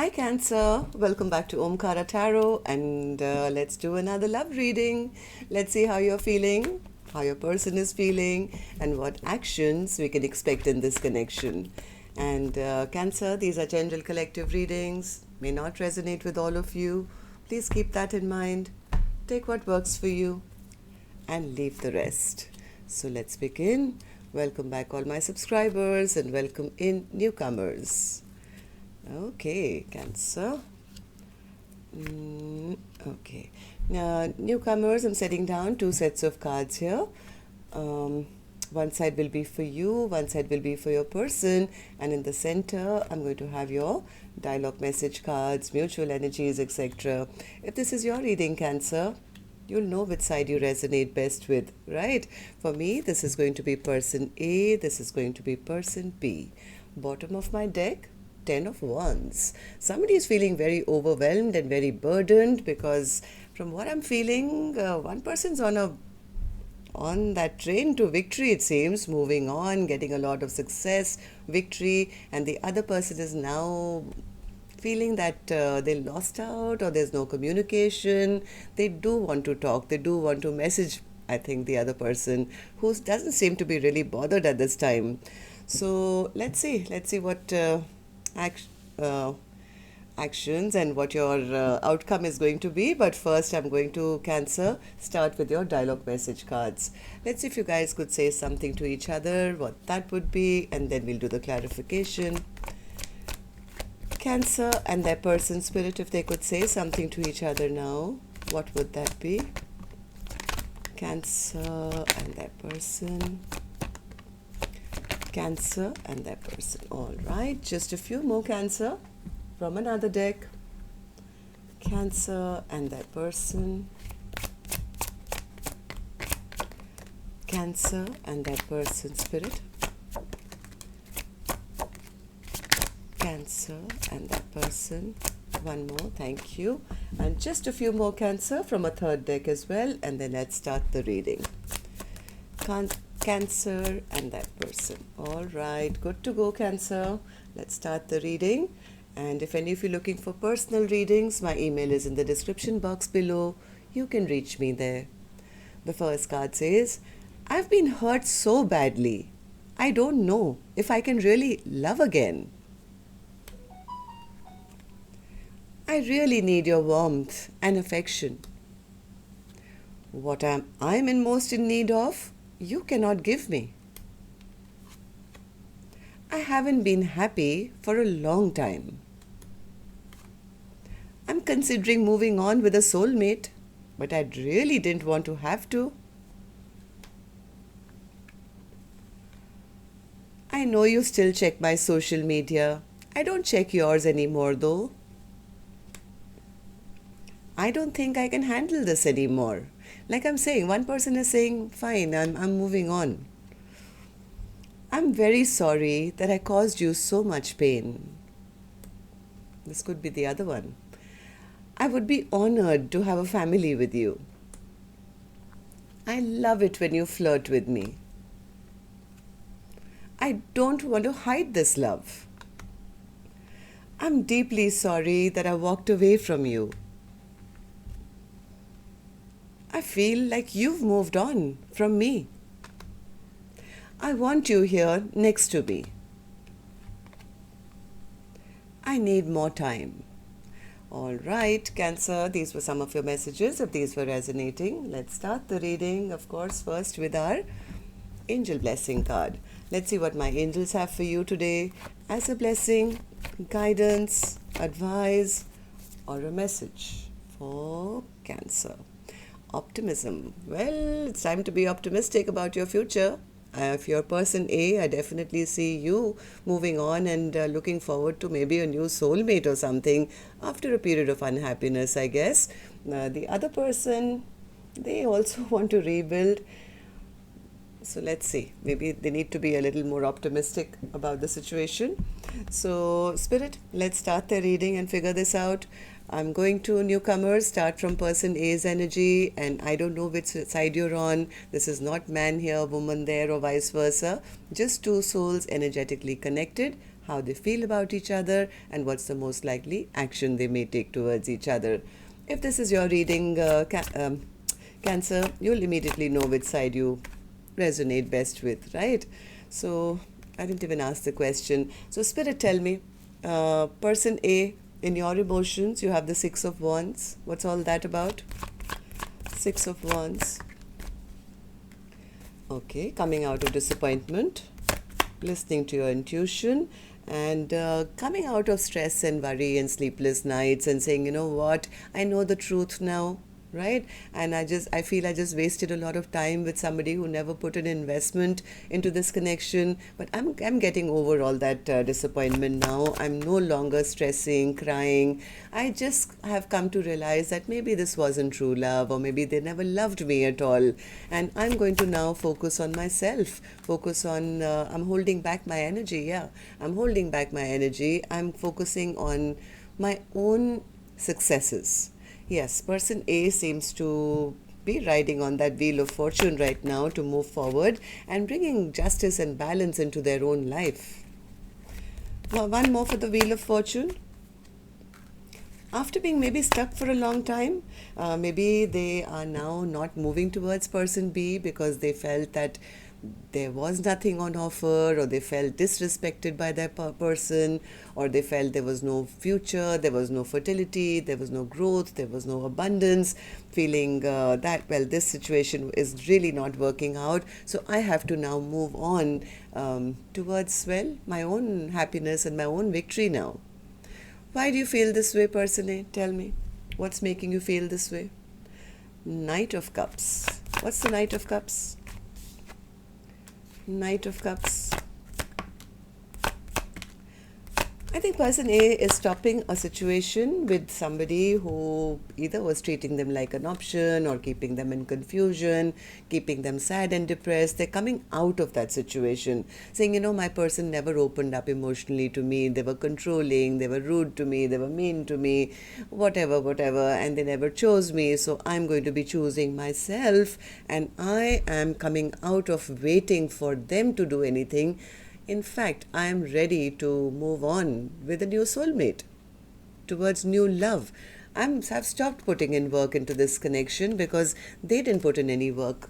Hi Cancer, welcome back to Omkaratarot and let's do another love reading. Let's see how you're feeling, how your person is feeling and what actions we can expect in this connection. And Cancer, these are general collective readings, may not resonate with all of you. Please keep that in mind. Take what works for you and leave the rest. So let's begin. Welcome back all my subscribers and welcome in newcomers. Okay, Cancer. Okay. Now, newcomers, I'm setting down 2 sets of cards here. One side will be for you, one side will be for your person, and in the center, I'm going to have your dialogue message cards, mutual energies, etc. If this is your reading, Cancer, you'll know which side you resonate best with, right? For me, this is going to be person A, this is going to be person B. Bottom of my deck, 10 of Wands. Somebody is feeling very overwhelmed and very burdened because from what I'm feeling, one person's on that train to victory, it seems, moving on, getting a lot of success, victory, and the other person is now feeling that they lost out or there's no communication. They do want to talk, they do want to message, I think, the other person who doesn't seem to be really bothered at this time. So let's see what actions and what your outcome is going to be. But first, I'm going to, Cancer, start with your dialogue message cards. Let's see if you guys could say something to each other, what that would be, and then we'll do the clarification. Cancer and their person spirit, if they could say something to each other now, what would that be? Cancer and their person. Cancer and their person. All right, just a few more, Cancer, from another deck. Cancer and their person. Cancer and their person spirit. Cancer and that person. One more, thank you. And just a few more, Cancer, from a third deck as well, and then let's start the reading. Cancer and that person. All right, good to go, Cancer. Let's start the reading. And if any of you are looking for personal readings, my email is in the description box below. You can reach me there. The first card says, I've been hurt so badly. I don't know if I can really love again. I really need your warmth and affection. What I'm in most in need of, you cannot give me. I haven't been happy for a long time. I'm considering moving on with a soulmate, but I really didn't want to have to. I know you still check my social media. I don't check yours anymore though. I don't think I can handle this anymore. Like I'm saying, one person is saying, fine, I'm moving on. I'm very sorry that I caused you so much pain. This could be the other one. I would be honored to have a family with you. I love it when you flirt with me. I don't want to hide this love. I'm deeply sorry that I walked away from you. I feel like you've moved on from me. I want you here next to me. I need more time. All right, Cancer, these were some of your messages. If these were resonating, let's start the reading, of course, first with our Angel Blessing card. Let's see what my angels have for you today as a blessing, guidance, advice, or a message for Cancer. Optimism. Well, it's time to be optimistic about your future. If you're person A, I definitely see you moving on and looking forward to maybe a new soulmate or something after a period of unhappiness, I guess. The other person, they also want to rebuild. So let's see. Maybe they need to be a little more optimistic about the situation. So, Spirit, let's start the reading and figure this out. I'm going to newcomers, start from person A's energy, and I don't know which side you're on. This is not man here, woman there, or vice versa. Just 2 souls energetically connected. how they feel about each other, and what's the most likely action they may take towards each other. If this is your reading, Cancer, you'll immediately know which side you resonate best with, right? So I didn't even ask the question. So Spirit, tell me, person A, in your emotions, you have the Six of Wands. What's all that about? Six of Wands. Okay, coming out of disappointment, listening to your intuition, and coming out of stress and worry and sleepless nights and saying, you know what, I know the truth now, right? And I feel I just wasted a lot of time with somebody who never put an investment into this connection. But I'm getting over all that disappointment now. I'm no longer stressing, crying. I just have come to realize that maybe this wasn't true love, or maybe they never loved me at all. And I'm going to now focus on myself, focus on, I'm holding back my energy. Yeah, I'm holding back my energy. I'm focusing on my own successes. Yes, person A seems to be riding on that wheel of fortune right now to move forward and bringing justice and balance into their own life. Well, one more for the wheel of fortune. After being maybe stuck for a long time, maybe they are now not moving towards person B because they felt that there was nothing on offer, or they felt disrespected by their person, or they felt there was no future, there was no fertility, there was no growth, there was no abundance, feeling that, well, this situation is really not working out, so I have to now move on towards, well, my own happiness and my own victory now. Why do you feel this way, person A? Tell me. What's making you feel this way? Knight of Cups. What's the Knight of Cups? Knight of Cups. I think person A is stopping a situation with somebody who either was treating them like an option or keeping them in confusion, keeping them sad and depressed. They're coming out of that situation, saying, you know, my person never opened up emotionally to me. They were controlling, they were rude to me, they were mean to me, whatever, and they never chose me. So I'm going to be choosing myself, and I am coming out of waiting for them to do anything. In fact, I am ready to move on with a new soulmate towards new love. I've stopped putting in work into this connection because they didn't put in any work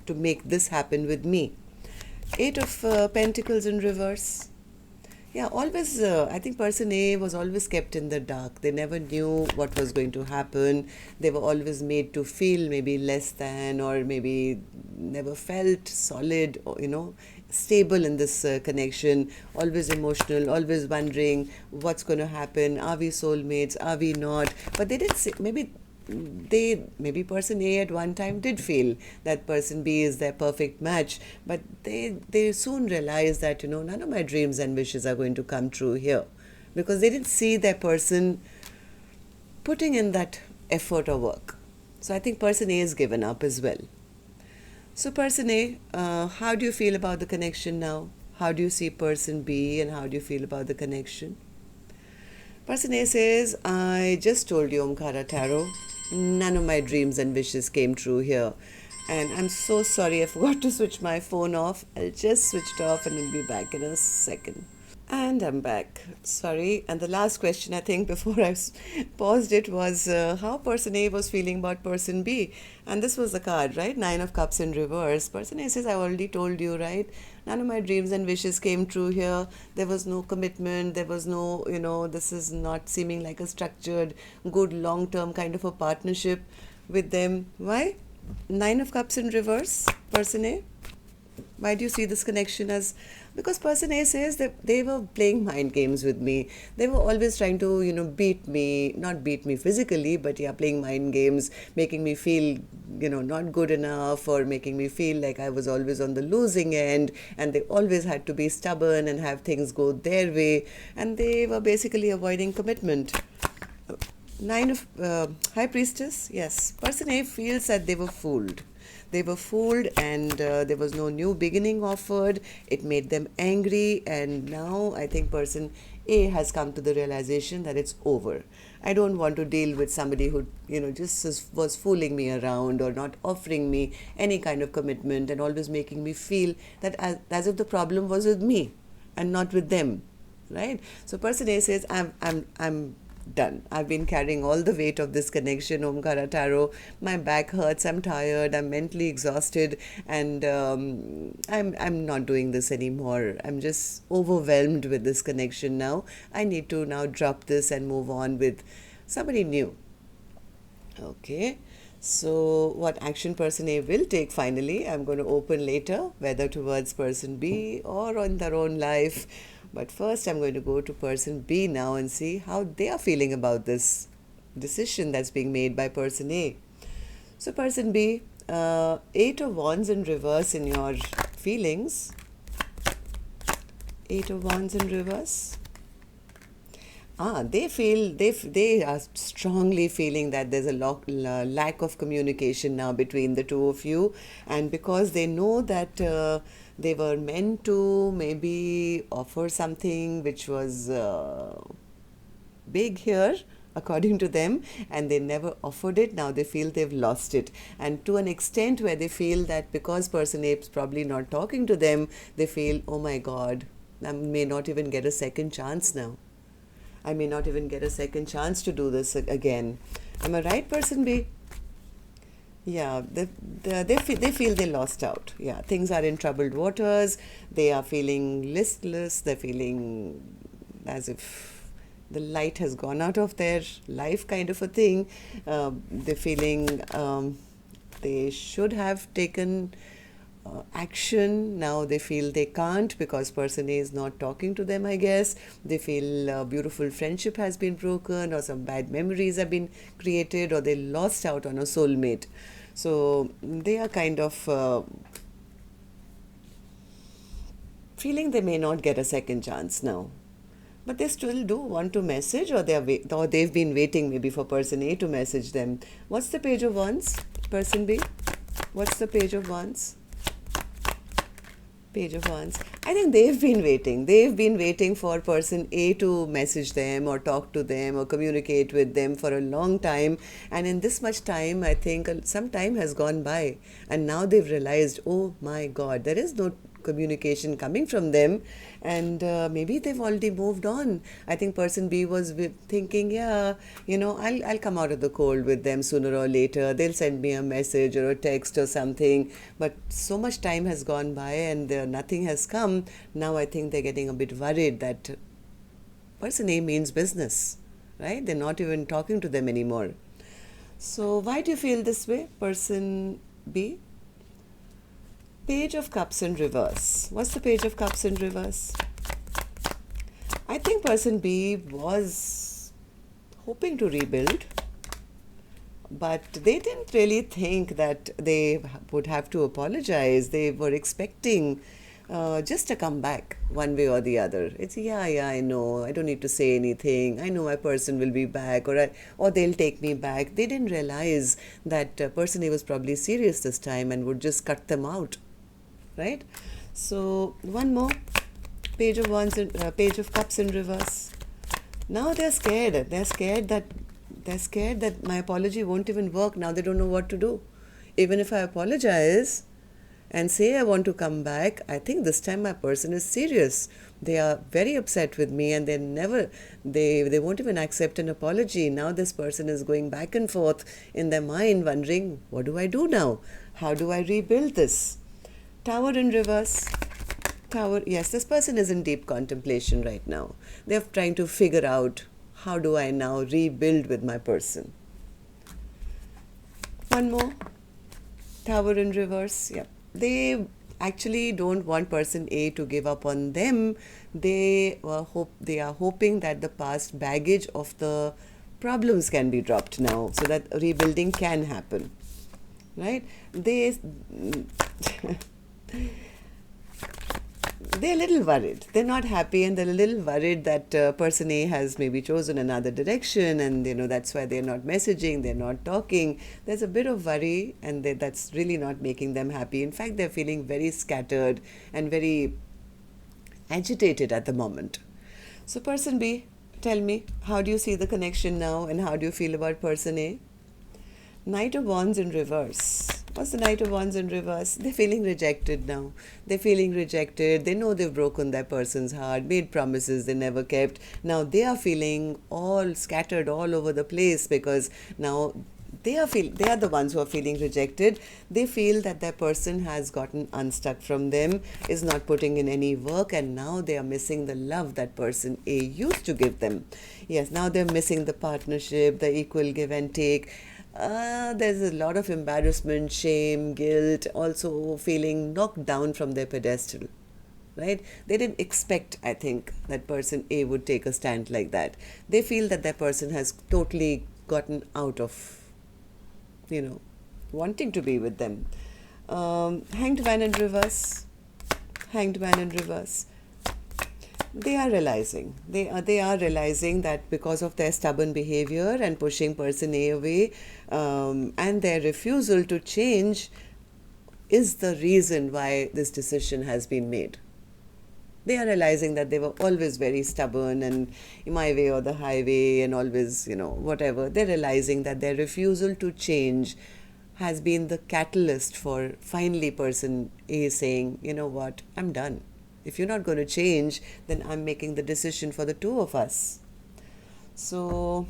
to make this happen with me. Eight of Pentacles in reverse. Yeah, always, I think person A was always kept in the dark. They never knew what was going to happen. They were always made to feel maybe less than, or maybe never felt solid, or, you know, stable in this connection. Always emotional, always wondering what's going to happen. Are we soulmates? Are we not? But they didn't say, maybe person A at one time did feel that person B is their perfect match, but they soon realized that, you know, none of my dreams and wishes are going to come true here, because they didn't see their person putting in that effort or work. So I think person A is given up as well. So person A, how do you feel about the connection now? How do you see person B, and how do you feel about the connection? Person A says, I just told you, Omkaratarot, none of my dreams and wishes came true here. And I'm so sorry, I forgot to switch my phone off. I'll just switch it off and I'll be back in a second. And I'm back. Sorry. And the last question, I think, before I paused it, was how person A was feeling about person B. And this was the card, right? Nine of Cups in reverse. Person A says, I already told you, right? None of my dreams and wishes came true here. There was no commitment. There was no, you know, this is not seeming like a structured, good, long-term kind of a partnership with them. Why? Nine of Cups in reverse, person A. Why do you see this connection as? Because person A says that they were playing mind games with me. They were always trying to, you know, beat me, not beat me physically, but yeah, playing mind games, making me feel, you know, not good enough, or making me feel like I was always on the losing end, and they always had to be stubborn and have things go their way, and they were basically avoiding commitment. Nine of High Priestess, yes. Person A feels that they were fooled. They were fooled, and there was no new beginning offered. It made them angry, and now I think person A has come to the realization that it's over. I don't want to deal with somebody who, you know, just was fooling me around, or not offering me any kind of commitment, and always making me feel that as if the problem was with me and not with them. right? So person A says, I'm done. I've been carrying all the weight of this connection, Omkaratarot. My back hurts. I'm tired. I'm mentally exhausted, and I'm not doing this anymore. I'm just overwhelmed with this connection now. I need to now drop this and move on with somebody new. Okay. So what action person A will take finally, I'm going to open later, whether towards person B or on their own life. But first I'm going to go to person B now and see how they are feeling about this decision that's being made by person A. So person B, 8 of Wands in reverse in your feelings. 8 of Wands in reverse. They are strongly feeling that there's a lack of communication now between the two of you, and because they know that they were meant to maybe offer something which was big here according to them, and they never offered it. Now they feel they've lost it, and to an extent where they feel that because person A is probably not talking to them, they feel, oh my God, I may not even get a second chance now. I may not even get a second chance to do this again. Am I right, person B? Yeah, they feel they lost out. Yeah, things are in troubled waters. They are feeling listless. They're feeling as if the light has gone out of their life, kind of a thing. They're feeling they should have taken action. Now they feel they can't because person A is not talking to them, I guess. They feel beautiful friendship has been broken, or some bad memories have been created, or they lost out on a soulmate. So they are kind of feeling they may not get a second chance now. But they still do want to message, or they've been waiting maybe for person A to message them. What's the Page of Wands, person B? What's the Page of Wands? Page of Wands. I think they've been waiting. They've been waiting for person A to message them or talk to them or communicate with them for a long time. And in this much time, I think some time has gone by. And now they've realized, oh my God, there is no communication coming from them, and maybe they've already moved on. I think person B was thinking, yeah, I'll come out of the cold with them sooner or later. They'll send me a message or a text or something. But so much time has gone by and nothing has come. Now I think they're getting a bit worried that person A means business, right? They're not even talking to them anymore. So why do you feel this way, person B? Page of Cups in reverse. What's the Page of Cups in reverse? I think person B was hoping to rebuild, but they didn't really think that they would have to apologize. They were expecting just a comeback one way or the other. It's, yeah, I know. I don't need to say anything. I know my person will be back, or they'll take me back. They didn't realize that person A was probably serious this time and would just cut them out. Right? So one more Page of Wands, Page of Cups in reverse. Now they're scared. They're scared that my apology won't even work. Now they don't know what to do. Even if I apologize and say I want to come back, I think this time my person is serious. They are very upset with me, and they won't even accept an apology. Now this person is going back and forth in their mind, wondering, what do I do now? How do I rebuild this? Tower in reverse. Tower, yes, this person is in deep contemplation right now. They're trying to figure out, how do I now rebuild with my person? One more. Tower in reverse. Yeah. They actually don't want person A to give up on them. They are hoping that the past baggage of the problems can be dropped now, so that rebuilding can happen. Right? They're a little worried. They're not happy, and they're a little worried that person A has maybe chosen another direction, and that's why they're not messaging, they're not talking. There's a bit of worry, and that's really not making them happy. In fact, they're feeling very scattered and very agitated at the moment. So person B, tell me, how do you see the connection now, and how do you feel about person A? Knight of Wands in reverse. What's the Knight of Wands in reverse? They're feeling rejected now. They're feeling rejected. They know they've broken that person's heart, made promises they never kept. Now they are feeling all scattered all over the place because now they are the ones who are feeling rejected. They feel that their person has gotten unstuck from them, is not putting in any work, and now they are missing the love that person A used to give them. Yes, now they're missing the partnership, the equal give and take. There's a lot of embarrassment, shame, guilt, also feeling knocked down from their pedestal. Right? They didn't expect, I think, that person A would take a stand like that. They feel that their person has totally gotten out of, wanting to be with them. Hanged Man in reverse. Hanged Man in reverse. They are realizing. They are realizing that because of their stubborn behavior and pushing person A away, and their refusal to change is the reason why this decision has been made. They are realizing that they were always very stubborn and my way or the highway and always, whatever. They're realizing that their refusal to change has been the catalyst for finally person A saying, you know what, I'm done. If you're not going to change, then I'm making the decision for the two of us. So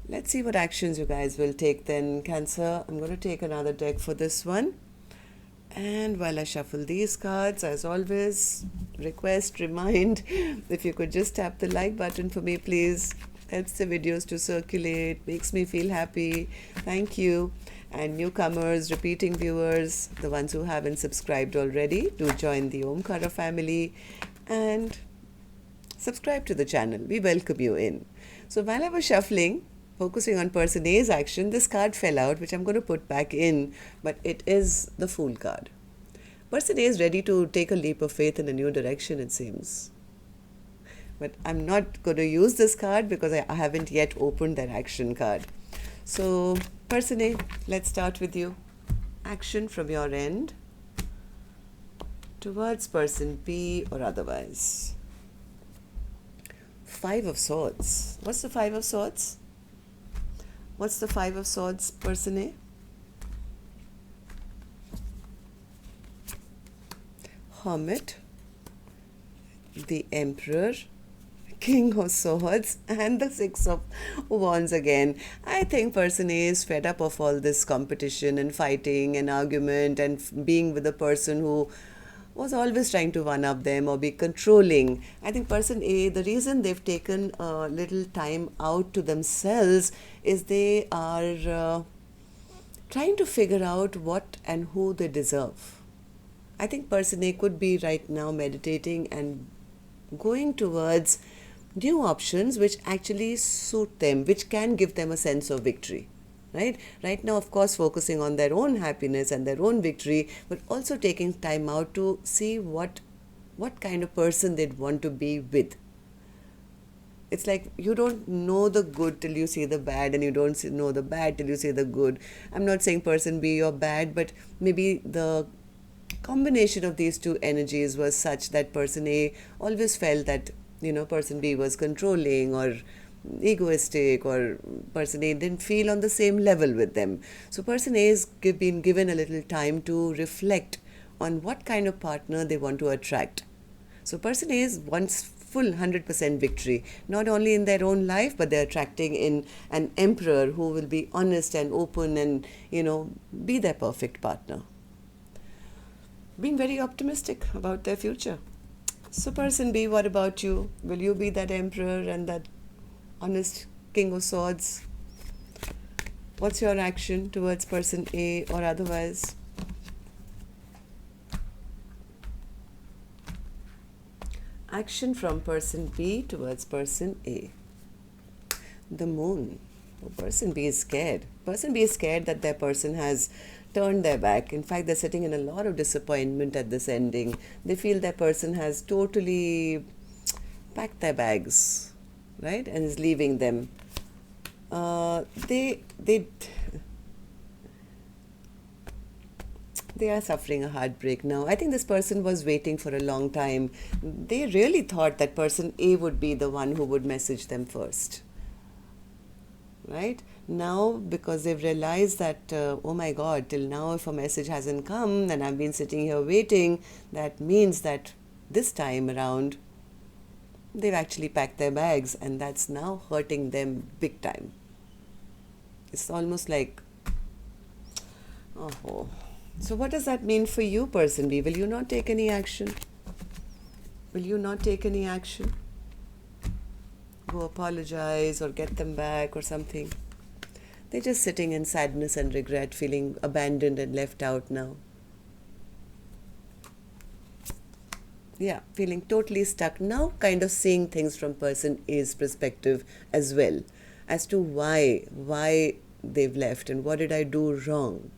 let's see what actions you guys will take then. Cancer, I'm going to take another deck for this one. And while I shuffle these cards, as always, remind, if you could just tap the like button for me, please. Helps the videos to circulate, makes me feel happy. Thank you. And newcomers, repeating viewers, the ones who haven't subscribed already, do join the Omkara family and subscribe to the channel. We welcome you in. So while I was shuffling, focusing on person A's action, this card fell out, which I'm going to put back in, but it is the Fool card. Person A is ready to take a leap of faith in a new direction, it seems. But I'm not going to use this card because I haven't yet opened that action card. So, person A, let's start with you. Action from your end towards person B or otherwise. Five of Swords. What's the Five of Swords? What's the Five of Swords, person A? Hermit, the Emperor, King of Swords, and the Six of Wands again. I think person A is fed up of all this competition and fighting and argument and being with a person who was always trying to one-up them or be controlling. I think person A, the reason they've taken a little time out to themselves is they are trying to figure out what and who they deserve. I think person A could be right now meditating and going towards new options which actually suit them, which can give them a sense of victory. Right now, of course, focusing on their own happiness and their own victory, but also taking time out to see what kind of person they'd want to be with. It's like you don't know the good till you see the bad, and you don't know the bad till you see the good. I'm not saying person B or bad, but maybe the combination of these two energies was such that person A always felt that, person B was controlling or egoistic, or person A didn't feel on the same level with them. So person A has been given a little time to reflect on what kind of partner they want to attract. So person A wants full 100% victory, not only in their own life, but they're attracting in an emperor who will be honest and open and, be their perfect partner. Being very optimistic about their future. So person B, what about you? Will you be that emperor and that honest King of Swords? What's your action towards person A or otherwise? Action from person B towards person A. The Moon. Oh, person B is scared. Person B is scared that their person has turned their back. In fact, they're sitting in a lot of disappointment at this ending. They feel their person has totally packed their bags, right, and is leaving them. They are suffering a heartbreak now. I think this person was waiting for a long time. They really thought that person A would be the one who would message them first. right? Now, because they've realized that, oh my God, till now if a message hasn't come and I've been sitting here waiting, that means that this time around they've actually packed their bags, and that's now hurting them big time. It's almost like, oh. So what does that mean for you, person B? Will you not take any action? Will you not take any action? Go apologize or get them back or something? They're just sitting in sadness and regret, feeling abandoned and left out now. Yeah, feeling totally stuck. Now kind of seeing things from person A's perspective as well, as to why they've left and what did I do wrong.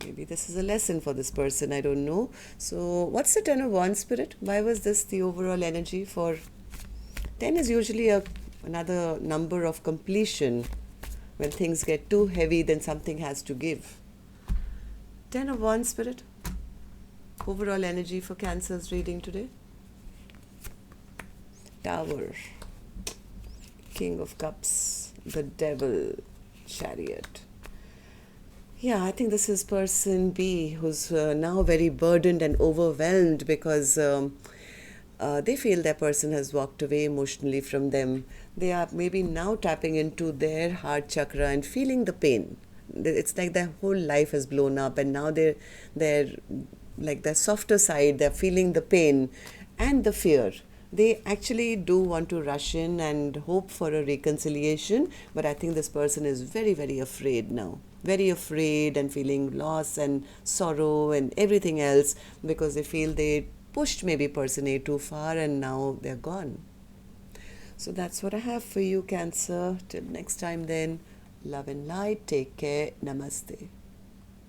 Maybe this is a lesson for this person, I don't know. So what's the 10 of Wands, Spirit? Why was this the overall energy for... 10 is usually another number of completion. When things get too heavy, then something has to give. 10 of Wands, Spirit. Overall energy for Cancer's reading today. Tower. King of Cups. The Devil. Chariot. Yeah, I think this is person B, who's now very burdened and overwhelmed because they feel their person has walked away emotionally from them. They are maybe now tapping into their heart chakra and feeling the pain. It's like their whole life has blown up, and now they're like their softer side, they're feeling the pain and the fear. They actually do want to rush in and hope for a reconciliation, but I think this person is very, very afraid now. Very afraid and feeling loss and sorrow and everything else because they feel they pushed maybe person A too far and now they're gone. So that's what I have for you, Cancer. Till next time then, love and light. Take care. Namaste.